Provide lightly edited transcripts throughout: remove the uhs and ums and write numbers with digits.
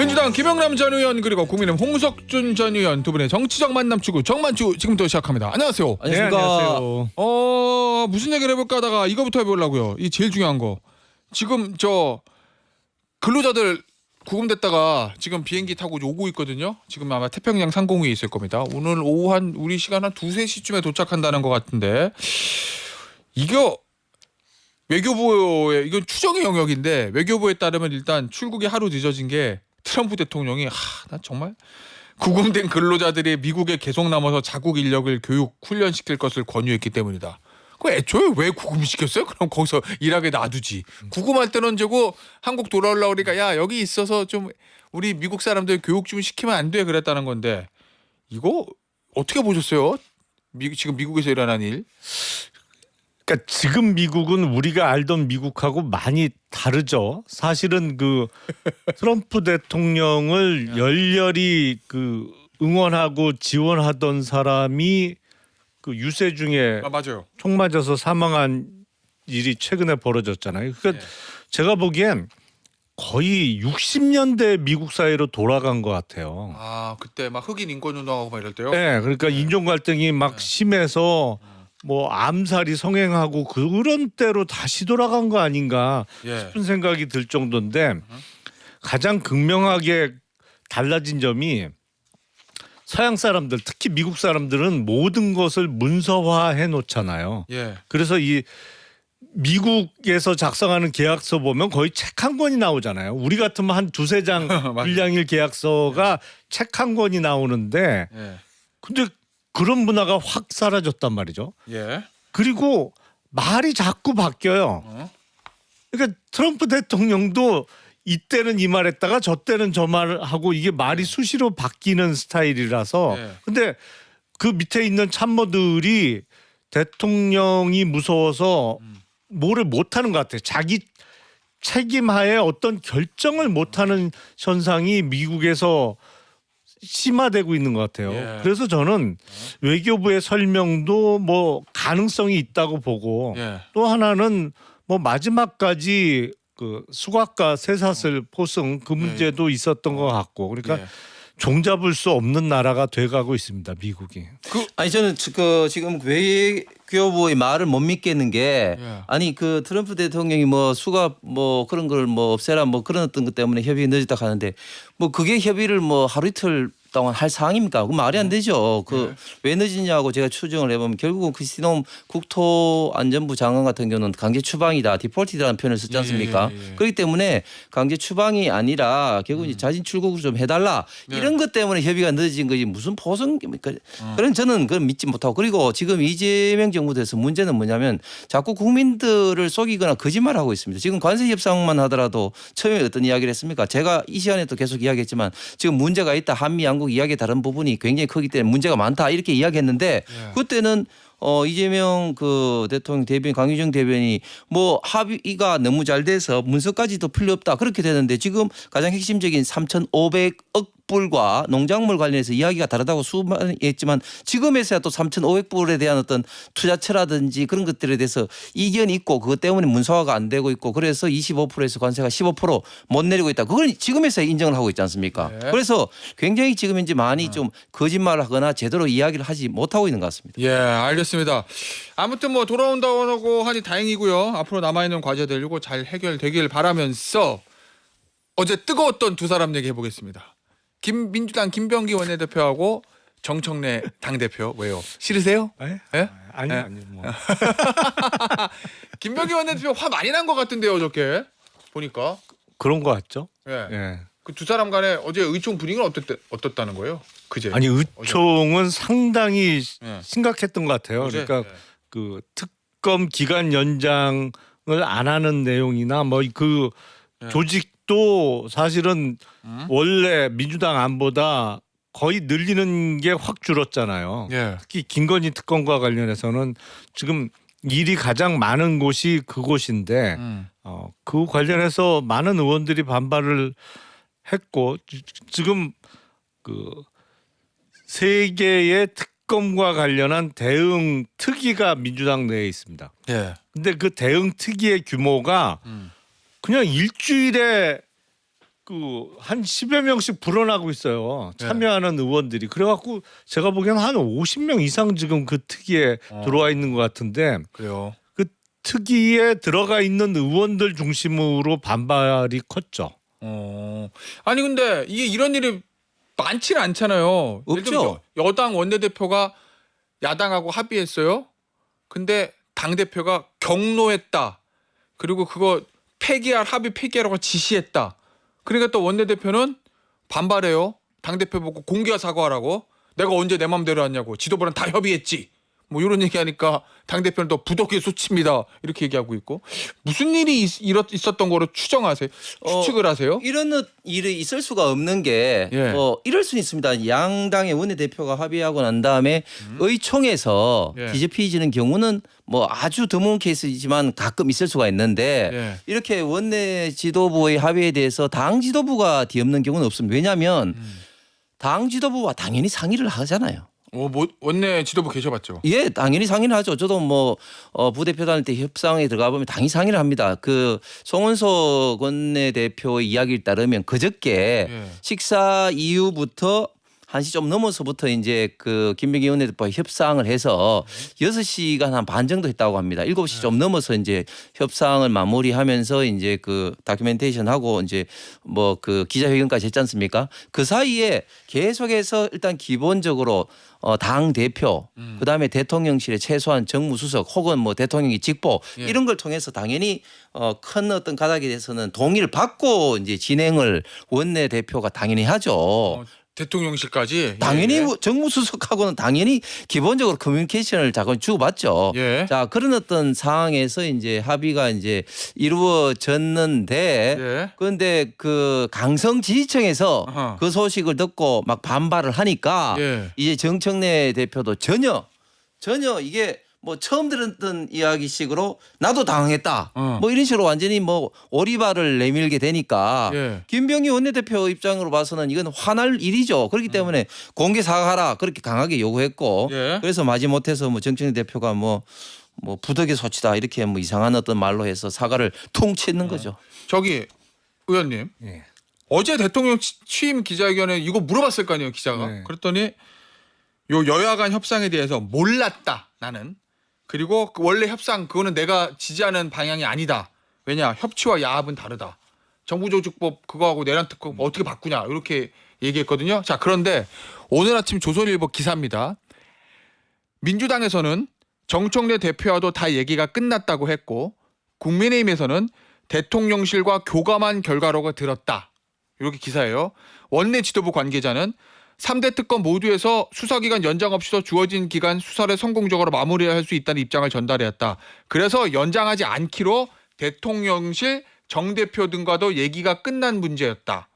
민주당 김영남 전 의원 그리고 국민의힘 홍석준 전 의원 두 분의 정치적 만남 추구 정만추 지금부터 시작합니다. 안녕하세요. 안녕하십니까. 네, 안녕하세요. 무슨 얘기를 해볼까 하다가 이거부터 해보려고요. 이 제일 중요한 거. 지금 저 근로자들 구금됐다가 지금 비행기 타고 오고 있거든요. 지금 아마 태평양 상공위에 있을 겁니다. 오늘 오후 한 우리 시간 한 2-3시쯤에 도착한다는 것 같은데 이거 외교부의 이건 추정의 영역인데 외교부에 따르면 일단 출국이 하루 늦어진 게 트럼프 대통령이 나 정말 구금된 근로자들이 미국에 계속 남아서 자국 인력을 교육 훈련시킬 것을 권유했기 때문이다. 그 애초에 왜 구금시켰어요? 그럼 거기서 일하게 놔두지. 구금할 때는 언제고 한국 돌아오려고 그러니까 야 여기 있어서 좀 우리 미국 사람들 교육 좀 시키면 안 돼 그랬다는 건데 이거 어떻게 보셨어요? 지금 미국에서 일어난 일. 그러니까 지금 미국은 우리가 알던 미국하고 많이 다르죠. 사실은 그 트럼프 대통령을 열렬히 그 응원하고 지원하던 사람이 그 유세 중에 맞아요. 총 맞아서 사망한 일이 최근에 벌어졌잖아요. 그러니까 제가 보기엔 거의 60년대 미국 사회로 돌아간 것 같아요. 그때 막 흑인 인권 운동하고 막 이럴 때요. 네, 그러니까 인종 갈등이 막 심해서 뭐 암살이 성행하고 그런 때로 다시 돌아간 거 아닌가 싶은 생각이 들 정도인데 가장 극명하게 달라진 점이 서양 사람들 특히 미국 사람들은 모든 것을 문서화해 놓잖아요. 그래서 이 미국에서 작성하는 계약서 보면 거의 책 한 권이 나오잖아요. 우리 같으면 한 2-3장 분량일 계약서가 책 한 권이 나오는데 근데 그런 문화가 확 사라졌단 말이죠. 그리고 말이 자꾸 바뀌어요. 그러니까 트럼프 대통령도 이때는 이 말했다가 저 때는 저 말하고 이게 말이 수시로 바뀌는 스타일이라서 근데 그 밑에 있는 참모들이 대통령이 무서워서 뭐를 못하는 것 같아요. 자기 책임하에 어떤 결정을 못하는 현상이 미국에서 심화되고 있는 것 같아요. 그래서 저는 외교부의 설명도 뭐 가능성이 있다고 보고 또 하나는 뭐 마지막까지 그 수갑과 쇠사슬 포승 그 문제도 있었던 것 같고 그러니까 종잡을 수 없는 나라가 돼가고 있습니다. 미국이. 아니 저는 그 지금 외교부의 말을 못 믿겠는 게 아니 그 트럼프 대통령이 뭐 수갑 뭐 그런 걸 뭐 없애라 뭐 그런 어떤 것 때문에 협의가 늦었다 하는데 뭐 그게 협의를 뭐 하루 이틀 동안 할 사항입니까? 그 말이 안 되죠. 그 왜 늦었냐고 제가 추정을 해보면 결국은 크리스티노 국토안전부 장관 같은 경우는 강제 추방이다, 디폴티라는 표현을 썼지 않습니까? 그렇기 때문에 강제 추방이 아니라 결국 이제 자진 출국을 좀 해달라 이런 것 때문에 협의가 늦어진 거지 무슨 포성입니까? 그런 저는 그건 믿지 못하고 그리고 지금 이재명 정부에서 문제는 뭐냐면 자꾸 국민들을 속이거나 거짓말하고 있습니다. 지금 관세 협상만 하더라도 처음에 어떤 이야기를 했습니까? 제가 이 시간에도 계속 이야기했지만 지금 문제가 있다 한미 양국 이야기 다른 부분이 굉장히 크기 때문에 문제가 많다 이렇게 이야기했는데 그때는 이재명 그 대통령 대변인 강유정 대변인이 뭐 합의가 너무 잘 돼서 문서까지도 필요 없다 그렇게 되는데 지금 가장 핵심적인 3,500억 불과 농작물 관련해서 이야기가 다르다고 수많이 했지만 지금에서야 또 3,500불에 대한 어떤 투자처라든지 그런 것들에 대해서 이견이 있고 그것 때문에 문서화가 안 되고 있고 그래서 25%에서 관세가 15%못 내리고 있다. 그걸 지금에서야 인정을 하고 있지 않습니까? 그래서 굉장히 지금 현재 많이 좀 거짓말을 하거나 제대로 이야기를 하지 못하고 있는 것 같습니다. 알겠습니다. 아무튼 뭐 돌아온다고 하니 다행이고요. 앞으로 남아있는 과제들 이거 잘 해결되길 바라면서 어제 뜨거웠던 두 사람 얘기 해보겠습니다. 민주당 김병기 원내대표하고 정청래 당대표 왜요? 싫으세요? 아니요. 뭐. 김병기 원내대표 화 많이 난 것 같은데요 어저께 보니까. 그런 것 같죠. 그 두 사람 간에 어제 의총 분위기는 어떻다는 거예요? 그제? 아니 의총은 상당히 심각했던 것 같아요. 어제? 그러니까 그 특검 기간 연장을 안 하는 내용이나 뭐 그 조직도 사실은 원래 민주당 안보다 거의 늘리는 게 확 줄었잖아요. 특히 김건희 특검과 관련해서는 지금 일이 가장 많은 곳이 그곳인데 그 관련해서 많은 의원들이 반발을 했고 지금 그 세 개의 특검과 관련한 대응 특위가 민주당 내에 있습니다. 근데 그 대응 특위의 규모가 그냥 일주일에 그 한 10여 명씩 불어나고 있어요. 참여하는 의원들이. 그래갖고 제가 보기에는 한 50명 이상 지금 그 특위에 들어와 있는 것 같은데 그래요. 그 특위에 들어가 있는 의원들 중심으로 반발이 컸죠. 아니 근데 이게 이런 일이 많지는 않잖아요. 예를 들면 없죠. 여당 원내대표가 야당하고 합의했어요. 근데 당 대표가 경로했다. 그리고 그거 합의 폐기하라고 지시했다. 그러니까 또 원내대표는 반발해요. 당 대표 보고 공개와 사과하라고. 내가 언제 내 맘대로 했냐고. 지도부랑 다 협의했지. 뭐 이런 얘기하니까 당 대표는 또 부덕의 소치입니다. 이렇게 얘기하고 있고 무슨 일이 있었던 거로 추정하세요? 추측을 하세요? 이런 일이 있을 수가 없는 게 예. 이럴 수는 있습니다. 양당의 원내대표가 합의하고 난 다음에 의총에서 예. 뒤집혀지는 경우는 뭐 아주 드문 케이스이지만 가끔 있을 수가 있는데 예. 이렇게 원내 지도부의 합의에 대해서 당 지도부가 뒤엎는 경우는 없습니다. 왜냐하면 당 지도부와 당연히 상의를 하잖아요. 뭐 원내 지도부 계셔봤죠? 예, 당연히 상의를 하죠. 저도 뭐 부대표 다닐 때 협상에 들어가 보면 당연히 상의를 합니다. 그 송원석 원내대표의 이야기를 따르면 그저께 예. 식사 이후부터 1시 좀 넘어서부터 이제 그 김병기 원내대표와 협상을 해서 6시간 한 반 정도 했다고 합니다. 7시 좀 넘어서 이제 협상을 마무리하면서 이제 그 다큐멘테이션 하고 이제 뭐 그 기자회견까지 했지 않습니까? 그 사이에 계속해서 일단 기본적으로 당 대표 그다음에 대통령실의 최소한 정무수석 혹은 뭐 대통령이 직보 예. 이런 걸 통해서 당연히 큰 어떤 가닥에 대해서는 동의를 받고 이제 진행을 원내 대표가 당연히 하죠. 대통령실까지 당연히 예. 정무수석하고는 당연히 기본적으로 커뮤니케이션을 자꾸 주고받죠. 예. 자 그런 어떤 상황에서 이제 합의가 이제 이루어졌는데 예. 그런데 그 강성 지지층에서 아하. 그 소식을 듣고 막 반발을 하니까 예. 이제 정청래 대표도 전혀 이게 뭐 처음 들었던 이야기식으로 나도 당황했다. 뭐 이런 식으로 완전히 뭐 오리발을 내밀게 되니까 예. 김병기 원내대표 입장으로 봐서는 이건 화날 일이죠. 그렇기 때문에 공개 사과하라 그렇게 강하게 요구했고 예. 그래서 마지못해서 뭐 정청래 대표가 뭐 부덕의 소치다 이렇게 뭐 이상한 어떤 말로 해서 사과를 퉁 치는 거죠. 저기 의원님 예. 어제 대통령 취임 기자회견에 이거 물어봤을 거 아니에요 기자가. 네. 그랬더니 요 여야 간 협상에 대해서 몰랐다 나는. 그리고 그 원래 협상 그거는 내가 지지하는 방향이 아니다. 왜냐 협치와 야합은 다르다. 정부조직법 그거하고 내란특검 어떻게 바꾸냐 이렇게 얘기했거든요. 자 그런데 오늘 아침 조선일보 기사입니다. 민주당에서는 정청래 대표와도 다 얘기가 끝났다고 했고 국민의힘에서는 대통령실과 교감한 결과로가 들었다. 이렇게 기사예요. 원내 지도부 관계자는 3대 특검 모두에서 수사기간 연장 없이도 주어진 기간 수사를 성공적으로 마무리할 수 있다는 입장을 전달했다. 그래서 연장하지 않기로 대통령실 정 대표 등과도 얘기가 끝난 문제였다.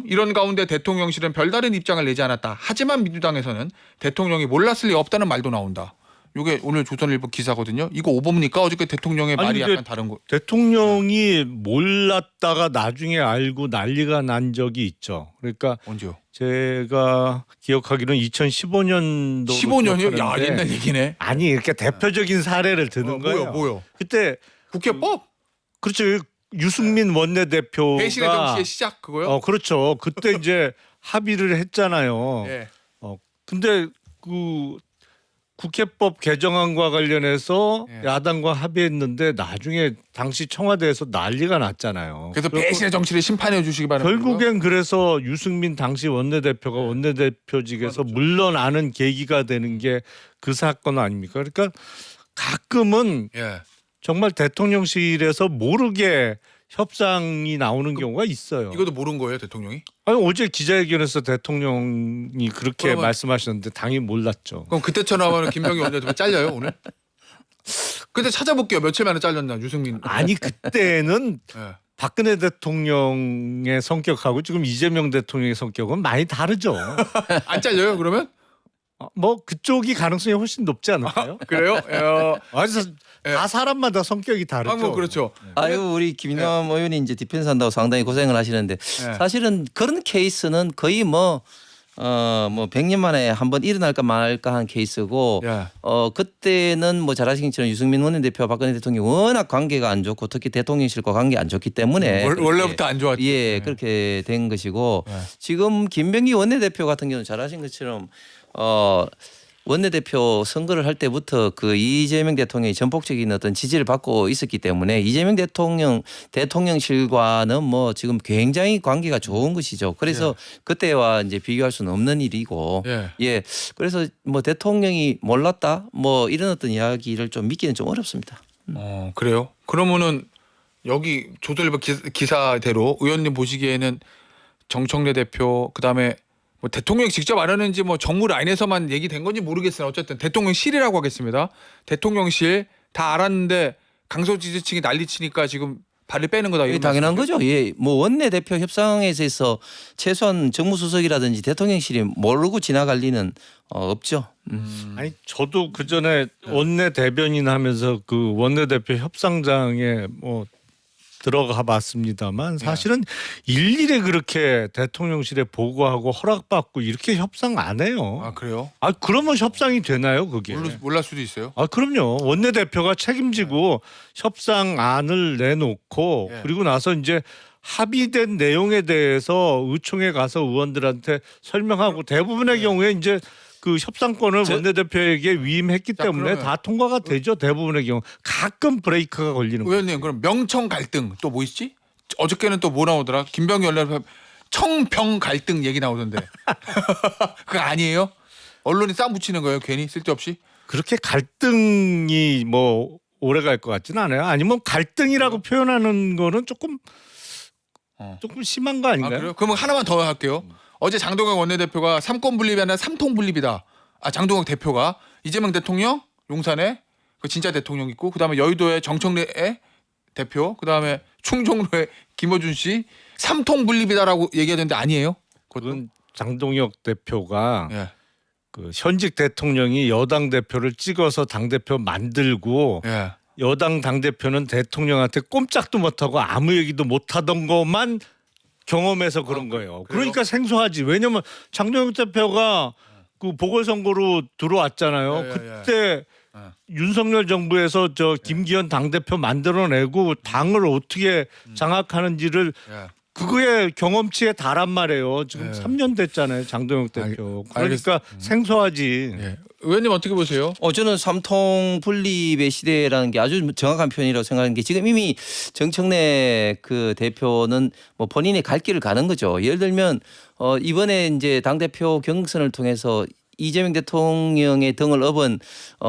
이런 가운데 대통령실은 별다른 입장을 내지 않았다. 하지만 민주당에서는 대통령이 몰랐을 리 없다는 말도 나온다. 이게 오늘 조선일보 기사거든요. 이거 오보입니까? 어저께 대통령의 아니, 말이 근데 약간 다른 거. 대통령이 몰랐다가 나중에 알고 난리가 난 적이 있죠. 그러니까 언제요? 제가 기억하기로는 2015년도 15년이요? 야 옛날 얘기네. 아니 이렇게 대표적인 사례를 드는 거예요. 뭐요? 그때 국회법? 그렇죠. 유승민 원내대표가 배신의 정치의 시작 그거요? 그렇죠. 그때 이제 합의를 했잖아요. 예. 근데 그 국회법 개정안과 관련해서 예. 야당과 합의했는데 나중에 당시 청와대에서 난리가 났잖아요. 그래서 배신의 정치를 심판해 주시기 바랍니다. 결국엔 그래서 유승민 당시 원내대표가 원내대표직에서 물러나는 계기가 되는 게 그 사건 아닙니까? 그러니까 가끔은 예. 정말 대통령실에서 모르게 협상이 나오는 경우가 있어요. 이것도 모르는 거예요, 대통령이? 아니, 어제 기자회견에서 대통령이 그렇게 그러면- 말씀하셨는데 당연히 몰랐죠. 그럼 그때처럼 하면 김병기 원내대표 잘려요, 오늘? 근데 찾아볼게요. 며칠 만에 잘렸나, 유승민. 아니 그때는 예. 박근혜 대통령의 성격하고 지금 이재명 대통령의 성격은 많이 다르죠. 안 잘려요, 그러면? 뭐 그쪽이 가능성이 훨씬 높지 않을까요? 그래요? 그래서 다 사람마다 성격이 다르죠. 뭐 그렇죠. 아유 우리 김인남 의원이 이제 디펜스 한다고 상당히 고생을 하시는데 예. 사실은 그런 케이스는 거의 뭐 뭐 100년 만에 한번 일어날까 말까 한 케이스고 예. 그때는 뭐 잘 아시는 것처럼 유승민 원내대표와 박근혜 대통령이 워낙 관계가 안 좋고 특히 대통령실과 관계 안 좋기 때문에 원래부터 안 좋았죠. 예, 그렇게 된 것이고 예. 지금 김병기 원내대표 같은 경우는 잘 아신 것처럼 원내대표 선거를 할 때부터 그 이재명 대통령이 전폭적인 어떤 지지를 받고 있었기 때문에 이재명 대통령실과는 뭐 지금 굉장히 관계가 좋은 것이죠. 그래서 그때와 이제 비교할 수는 없는 일이고 예. 그래서 뭐 대통령이 몰랐다 뭐 이런 어떤 이야기를 좀 믿기는 좀 어렵습니다. 그래요? 그러면은 여기 조선일보 기사대로 의원님 보시기에는 정청래 대표 그다음에 뭐 대통령이 직접 알았는지 뭐 정무 라인에서만 얘기된 건지 모르겠으나 어쨌든 대통령실이라고 하겠습니다. 대통령실 다 알았는데 강서 지지층이 난리치니까 지금 발을 빼는 거다. 이런 당연한 말씀이죠? 거죠. 예, 뭐 원내대표 협상에서 있어 최소한 정무수석이라든지 대통령실이 모르고 지나갈 리는 없죠. 아니 저도 그 전에 원내 대변인 하면서 그 원내대표 협상장에 뭐 들어가 봤습니다만 사실은 일일이 그렇게 대통령실에 보고하고 허락받고 이렇게 협상 안 해요. 아 그래요? 아 그러면 협상이 되나요 그게? 몰랄 수도 있어요. 아 그럼요. 원내대표가 책임지고 협상안을 내놓고 예. 그리고 나서 이제 합의된 내용에 대해서 의총에 가서 의원들한테 설명하고 대부분의 경우에 이제 그 협상권을 원내대표에게 위임했기 자, 때문에 그러면 다 통과가 되죠. 대부분의 경우 가끔 브레이크가 걸리는 거예요. 의원님 그럼 명청 갈등 또 뭐 있지? 어저께는 또 뭐 나오더라? 김병기 원내대표 청병 갈등 얘기 나오던데. 그거 아니에요? 언론이 싸움 붙이는 거예요 괜히 쓸데없이? 그렇게 갈등이 뭐 오래 갈 것 같지는 않아요. 아니면 갈등이라고 표현하는 거는 조금 심한 거 아 아닌가요? 그래요? 그러면 하나만 더 할게요. 어제 장동혁 원내대표가 삼권 분립이 아니라 삼통 분립이다. 아 장동혁 대표가 이재명 대통령 용산에 그 진짜 대통령 있고 그다음에 여의도에 정청래 대표 그다음에 충정로에 김어준 씨 삼통 분립이다라고 얘기하던데 아니에요? 그건 장동혁 대표가 예. 그 현직 대통령이 여당 대표를 찍어서 당 대표 만들고 예. 여당 당 대표는 대통령한테 꼼짝도 못하고 아무 얘기도 못하던 것만 경험해서 그런 거예요. 그래요? 그러니까 생소하지. 왜냐면 장동혁 대표가 그 보궐선거로 들어왔잖아요. 예, 예, 그때 윤석열 정부에서 저 김기현 당 대표 만들어내고 당을 어떻게 장악하는지를 예. 그거에 경험치에 달한 말이에요. 지금 예. 3년 됐잖아요, 장동혁 대표. 알겠- 그러니까 생소하지. 예. 의원님 어떻게 보세요? 저는 삼통 분립의 시대라는 게 아주 정확한 표현이라고 생각하는 게 지금 이미 정청래 그 대표는 뭐 본인의 갈 길을 가는 거죠. 예를 들면 이번에 이제 당 대표 경선을 통해서 이재명 대통령의 등을 업은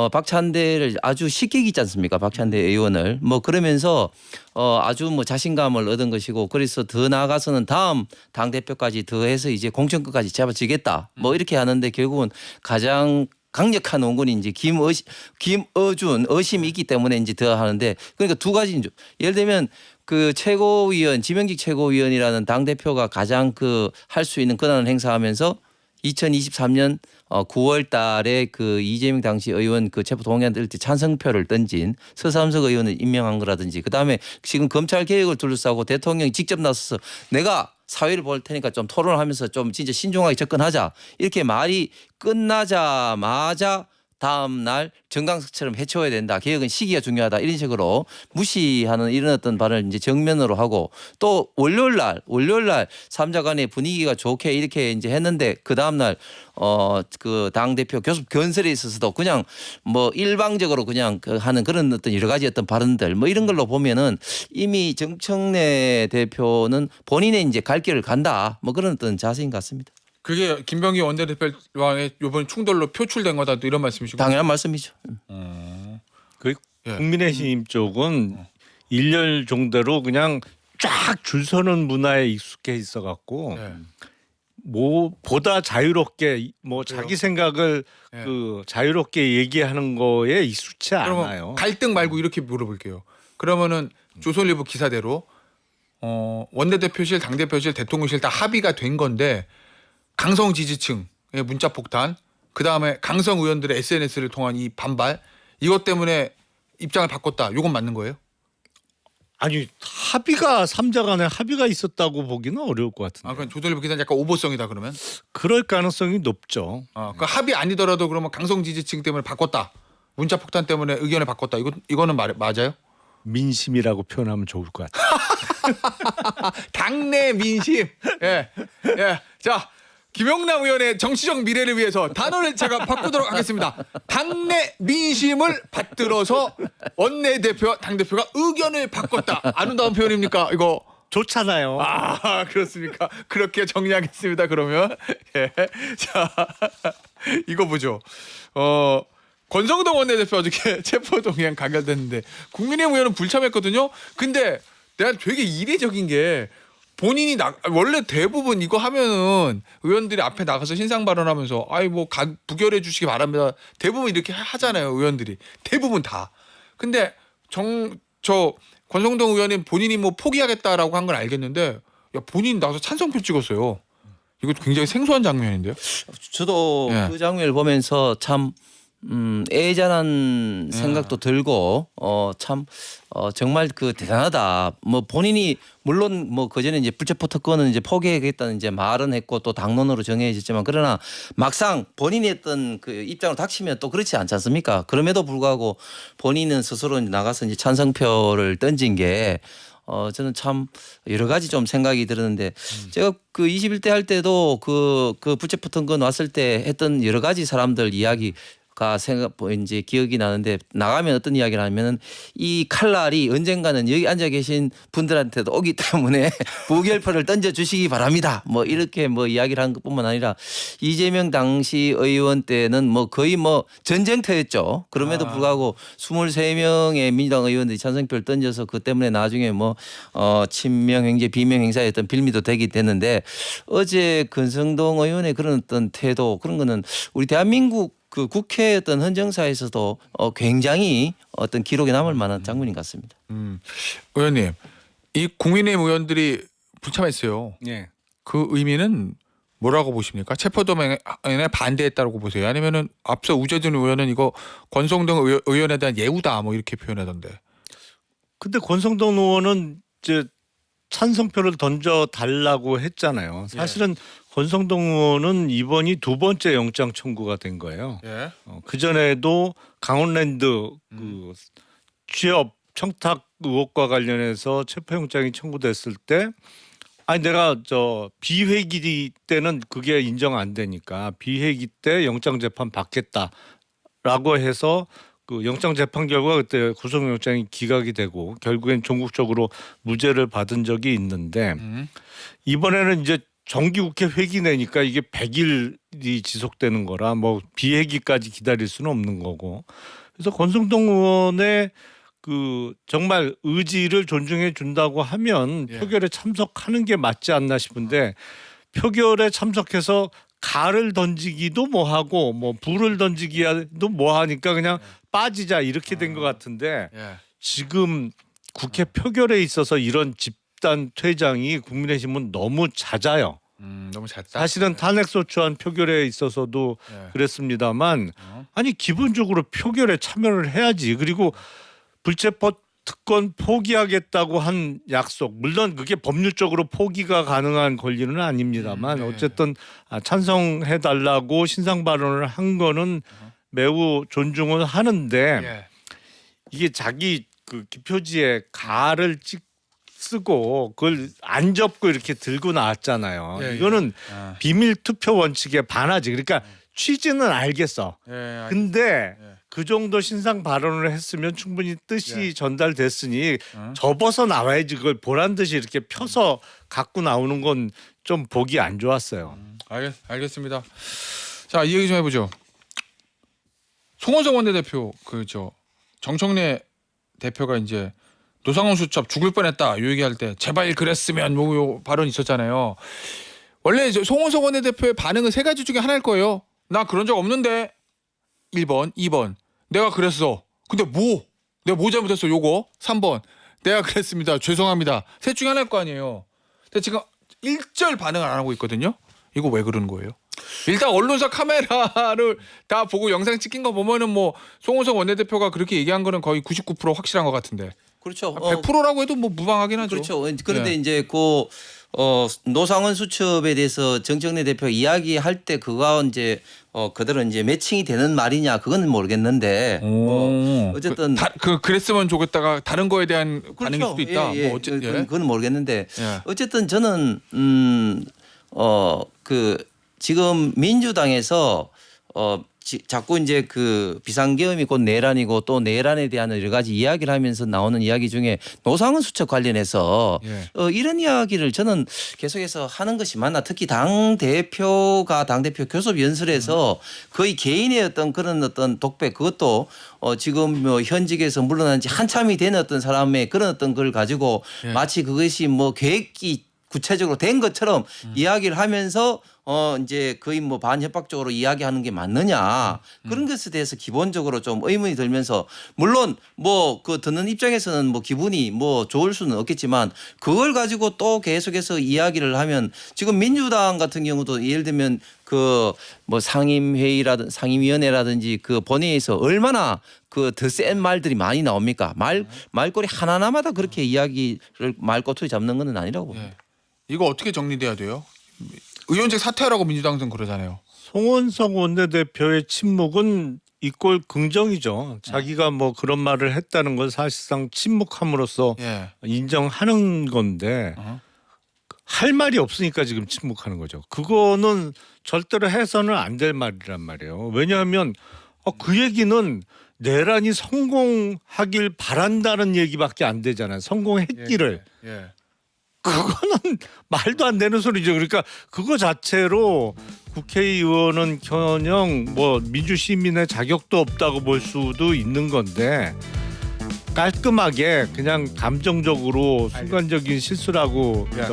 박찬대를 아주 쉽게 이기지 않습니까? 박찬대 의원을 뭐 그러면서 아주 뭐 자신감을 얻은 것이고 그래서 더 나아가서는 다음 당 대표까지 더해서 이제 공천권까지 잡아지겠다. 뭐 이렇게 하는데 결국은 가장 강력한 원군이 이제 김어준 어심이 있기 때문에 이제 더 하는데 그러니까 두 가지죠. 예를 들면 그 최고위원 지명직 최고위원이라는 당 대표가 가장 그 할 수 있는 권한을 행사하면서 2023년 9월 달에 그 이재명 당시 의원 그 체포 동의안 뜰 때 찬성표를 던진 서삼석 의원을 임명한 거라든지 그다음에 지금 검찰 개혁을 둘러싸고 대통령이 직접 나서서 내가 사회를 볼 테니까 좀 토론하면서 좀 진짜 신중하게 접근하자. 이렇게 말이 끝나자마자 다음 날 정강석처럼 해쳐야 된다. 개혁은 시기가 중요하다. 이런 식으로 무시하는 이런 어떤 발언을 이제 정면으로 하고 또 월요일 날 삼자 간의 분위기가 좋게 이렇게 이제 했는데 그 다음 날 그 당 대표 교섭 건설에 있어서도 그냥 뭐 일방적으로 그냥 그 하는 그런 어떤 여러 가지 어떤 발언들 뭐 이런 걸로 보면은 이미 정청래 대표는 본인의 이제 갈 길을 간다. 뭐 그런 어떤 자세인 것 같습니다. 그게 김병기 원내대표와의 이번 충돌로 표출된 거다 또 이런 말씀이시고. 당연한 말씀이죠. 그 예. 국민의힘 쪽은 일렬 종대로 그냥 쫙 줄 서는 문화에 익숙해 있어 갖고 예. 뭐 보다 자유롭게 뭐 자기 생각을 예. 그 자유롭게 얘기하는 거에 익숙치 않아요. 그러면 갈등 말고 이렇게 물어볼게요. 그러면은 조선일보 기사대로 원내대표실, 당대표실, 대통령실 다 합의가 된 건데 강성 지지층의 문자 폭탄, 그 다음에 강성 의원들의 SNS를 통한 이 반발, 이것 때문에 입장을 바꿨다. 이건 맞는 거예요? 아니 합의가 삼자 간에 합의가 있었다고 보기는 어려울 것 같은데. 아, 그건 조선일보 기사는 약간 오보성이다 그러면? 그럴 가능성이 높죠. 그 합의 아니더라도 그러면 강성 지지층 때문에 바꿨다. 문자 폭탄 때문에 의견을 바꿨다. 이거는 맞아요? 민심이라고 표현하면 좋을 것 같아요. 당내 민심. 예. 예. 자, 김영남 의원의 정치적 미래를 위해서 단어를 제가 바꾸도록 하겠습니다. 당내 민심을 받들어서 원내대표와 당대표가 의견을 바꿨다. 아름다운 표현입니까? 이거. 좋잖아요. 아, 그렇습니까? 그렇게 정리하겠습니다. 그러면. 예. 자, 이거 보죠. 권성동 원내대표 어저께 체포동의안 가결됐는데 국민의힘 의원은 불참했거든요. 근데 내가 되게 이례적인 게 본인이 원래 대부분 이거 하면은 의원들이 앞에 나가서 신상 발언하면서 아이 뭐 부결해 주시기 바랍니다. 대부분 이렇게 하잖아요. 의원들이 대부분 다. 근데 저 권성동 의원은 본인이 뭐 포기하겠다라고 한 건 알겠는데 야 본인 나와서 찬성표 찍었어요. 이거 굉장히 생소한 장면인데요. 저도 예. 그 장면을 보면서 참 애잔한 생각도 들고 참 정말 그 대단하다. 뭐 본인이 물론 뭐 그전에 이제 불체포 특권은 이제 포기하겠다는 이제 말은 했고 또 당론으로 정해졌지만 그러나 막상 본인이 했던 그 입장으로 닥치면 또 그렇지 않지 않습니까? 그럼에도 불구하고 본인은 스스로 나가서 이제 찬성표를 던진 게 저는 참 여러 가지 좀 생각이 들었는데 제가 그 21대 할 때도 그 불체포 특권 왔을 때 했던 여러 가지 사람들 이야기 가 이제 기억이 나는데 나가면 어떤 이야기를 하면은 이 칼날이 언젠가는 여기 앉아 계신 분들한테도 오기 때문에 부결표를 던져 주시기 바랍니다. 뭐 이렇게 뭐 이야기를 한 것뿐만 아니라 이재명 당시 의원 때는 뭐 거의 뭐 전쟁터였죠. 그럼에도 불구하고 23명의 민주당 의원들이 찬성표를 던져서 그 때문에 나중에 뭐 친명 행제 비명 행사의 어떤 빌미도 되게 됐는데 어제 권성동 의원의 그런 어떤 태도 그런 거는 우리 대한민국 그 국회의 어떤 헌정사에서도 굉장히 어떤 기록에 남을 만한 장면인 것 같습니다. 의원님, 이 국민의힘 의원들이 불참했어요. 예. 그 의미는 뭐라고 보십니까? 체포동의안에 반대했다고 보세요? 아니면은 앞서 우재준 의원은 이거 권성동 의원에 대한 예우다 뭐 이렇게 표현하던데. 근데 권성동 의원은 이제 찬성표를 던져 달라고 했잖아요. 사실은 권성동 의원은 이번이 두 번째 영장 청구가 된 거예요. 예. 그 전에도 강원랜드 그 취업 청탁 의혹과 관련해서 체포영장이 청구됐을 때, 아니 내가 저 비회기 때는 그게 인정 안 되니까 비회기 때 영장 재판 받겠다라고 해서 그 영장 재판 결과 그때 구속영장이 기각이 되고 결국엔 종국적으로 무죄를 받은 적이 있는데 이번에는 이제 정기국회 회기 내니까 이게 100일이 지속되는 거라 뭐 비회기까지 기다릴 수는 없는 거고 그래서 권성동 의원의 그 정말 의지를 존중해 준다고 하면 표결에 참석하는 게 맞지 않나 싶은데 표결에 참석해서 가를 던지기도 뭐하고 뭐 불을 던지기도 뭐하니까 그냥 빠지자 이렇게 된 것 같은데 지금 국회 표결에 있어서 이런 집단 퇴장이 국민의힘은 너무 잦아요. 너무 잦다. 사실은 탄핵소추안 표결에 있어서도 그랬습니다만 아니 기본적으로 표결에 참여를 해야지. 그리고 불체포 특권 포기하겠다고 한 약속 물론 그게 법률적으로 포기가 가능한 권리는 아닙니다만 어쨌든 찬성해달라고 신상 발언을 한 거는 매우 존중을 하는데 이게 자기 그 기표지에 가를 쓰고 그걸 안 접고 이렇게 들고 나왔잖아요. 이거는 비밀 투표 원칙에 반하지. 그러니까 취지는 알겠어. 근데 그 정도 신상 발언을 했으면 충분히 뜻이 전달됐으니 접어서 나와야지. 그걸 보란 듯이 이렇게 펴서 갖고 나오는 건 좀 보기 안 좋았어요. 알겠습니다. 자, 이 얘기 좀 해보죠. 송원석 원내대표 정청래 대표가 이제 노상원 수첩 죽을 뻔했다 이 얘기할 때 제발 그랬으면 뭐 발언 있었잖아요. 원래 송원석 원내대표의 반응은 세 가지 중에 하나일 거예요. 나 그런 적 없는데 1번, 2번 내가 그랬어. 근데 내가 뭐 잘못했어 요거 3번 내가 그랬습니다. 죄송합니다. 셋 중에 하나일 거 아니에요. 근데 지금 1절 반응을 안 하고 있거든요. 이거 왜 그러는 거예요? 일단 언론사 카메라를 다 보고 영상 찍힌 거 보면은 뭐 송원석 원내대표가 그렇게 얘기한 거는 거의 99% 확실한 것 같은데. 그렇죠. 100%라고 해도 뭐 무방하긴 하죠. 그렇죠. 그런데 예. 이제 그 노상원 수첩에 대해서 정청래 대표 이야기할 때 그거 이제 그대로 이제 매칭이 되는 말이냐 그건 모르겠는데 뭐 어쨌든 그랬으면 좋겠다가 다른 거에 대한 반응일 수도 있다. 예, 뭐 그건 모르겠는데 예. 어쨌든 저는 그 지금 민주당에서 자꾸 이제 그 비상계엄이 곧 내란이고 또 내란에 대한 여러 가지 이야기를 하면서 나오는 이야기 중에 노상원 수첩 관련해서 예. 이런 이야기를 저는 계속해서 하는 것이 맞나. 특히 당대표 교섭 연설에서 거의 개인의 어떤 그런 어떤 독백 그것도 지금 뭐 현직에서 물러난 지 한참이 된 어떤 사람의 그런 어떤 걸 가지고 예. 마치 그것이 뭐 계획이 구체적으로 된 것처럼 이야기를 하면서 이제 거의 뭐 반협박적으로 이야기하는 게 맞느냐 그런 것에 대해서 기본적으로 좀 의문이 들면서 물론 뭐 그 듣는 입장에서는 뭐 기분이 뭐 좋을 수는 없겠지만 그걸 가지고 또 계속해서 이야기를 하면 지금 민주당 같은 경우도 예를 들면 그 뭐 상임위원회라든지 그 본회의에서 얼마나 그 더 센 말들이 많이 나옵니까? 말꼬리 하나하나마다 그렇게 이야기를 말꼬투리 잡는 건 아니라고 봅니다. 예. 이거 어떻게 정리돼야 돼요? 의원직 사퇴하라고 민주당은 그러잖아요. 송원석 원내대표의 침묵은 이꼴 긍정이죠. 자기가 뭐 그런 말을 했다는 건 사실상 침묵함으로써 예. 인정하는 건데 할 말이 없으니까 지금 침묵하는 거죠. 그거는 절대로 해서는 안 될 말이란 말이에요. 왜냐하면 그 얘기는 내란이 성공하길 바란다는 얘기밖에 안 되잖아요. 성공했기를. 예. 그거는 말도 안 되는 소리죠. 그러니까 그거 자체로 국회의원은 현영 뭐 민주시민의 자격도 없다고 볼 수도 있는 건데 깔끔하게 그냥 감정적으로 순간적인 실수라고 예.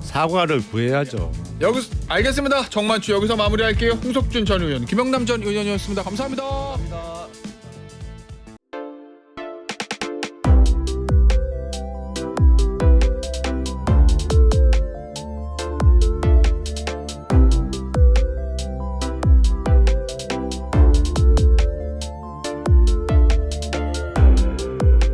사과를 구해야죠. 여기서 알겠습니다. 정만추 여기서 마무리할게요. 홍석준 전 의원, 김영남 전 의원이었습니다. 감사합니다.